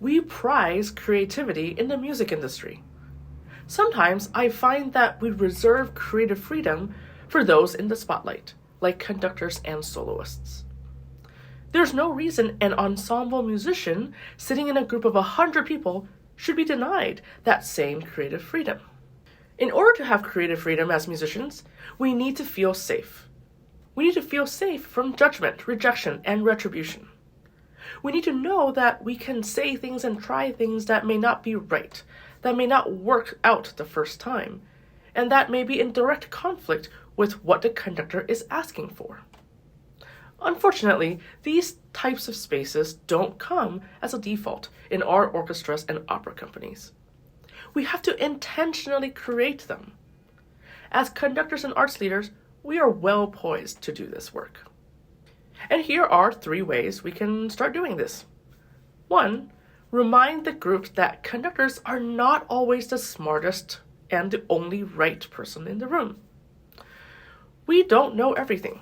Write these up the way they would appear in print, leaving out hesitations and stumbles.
we prize creativity in the music industry. Sometimes I find that we reserve creative freedom for those in the spotlight, like conductors and soloists. There's no reason an ensemble musician sitting in a group of 100 people should be denied that same creative freedom. In order to have creative freedom as musicians, we need to feel safe. We need to feel safe from judgment, rejection, and retribution. We need to know that we can say things and try things that may not be right, that may not work out the first time, and that may be in direct conflict with what the conductor is asking for. Unfortunately, these types of spaces don't come as a default in our orchestras and opera companies. We have to intentionally create them. As conductors and arts leaders, we are well poised to do this work. And here are 3 ways we can start doing this. 1, remind the group that conductors are not always the smartest and the only right person in the room. We don't know everything.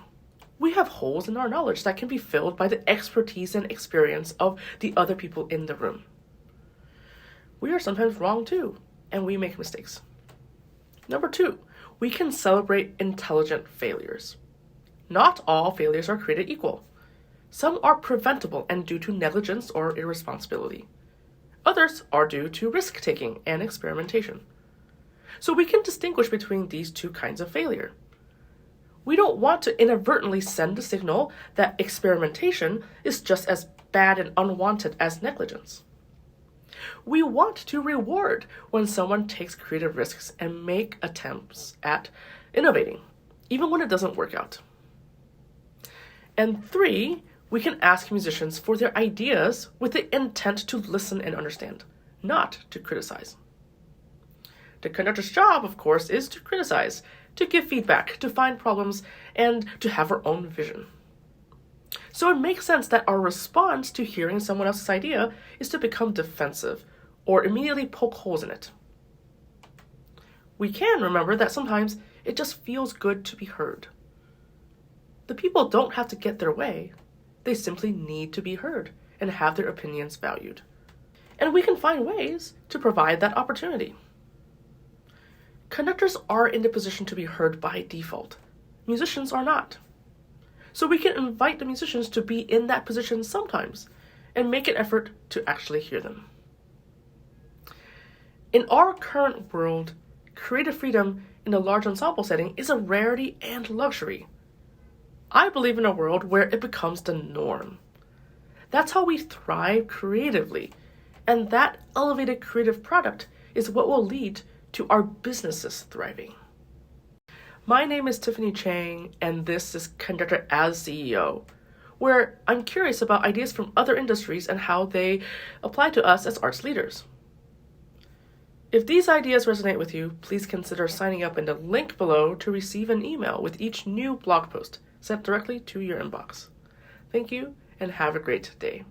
We have holes in our knowledge that can be filled by the expertise and experience of the other people in the room. We are sometimes wrong too, and we make mistakes. Number 2, we can celebrate intelligent failures. Not all failures are created equal. Some are preventable and due to negligence or irresponsibility. Others are due to risk-taking and experimentation. So we can distinguish between these 2 kinds of failure. We don't want to inadvertently send a signal that experimentation is just as bad and unwanted as negligence. We want to reward when someone takes creative risks and make attempts at innovating, even when it doesn't work out. And 3, we can ask musicians for their ideas with the intent to listen and understand, not to criticize. The conductor's job, of course, is to criticize, to give feedback, to find problems, and to have our own vision. So it makes sense that our response to hearing someone else's idea is to become defensive or immediately poke holes in it. We can remember that sometimes it just feels good to be heard. The people don't have to get their way. They simply need to be heard and have their opinions valued. And we can find ways to provide that opportunity. Conductors are in the position to be heard by default. Musicians are not. So we can invite the musicians to be in that position sometimes and make an effort to actually hear them. In our current world, creative freedom in a large ensemble setting is a rarity and luxury. I believe in a world where it becomes the norm. That's how we thrive creatively, and that elevated creative product is what will lead to our businesses thriving. My name is Tiffany Chang, and this is Conductor as CEO, where I'm curious about ideas from other industries and how they apply to us as arts leaders. If these ideas resonate with you, please consider signing up in the link below to receive an email with each new blog post sent directly to your inbox. Thank you, and have a great day.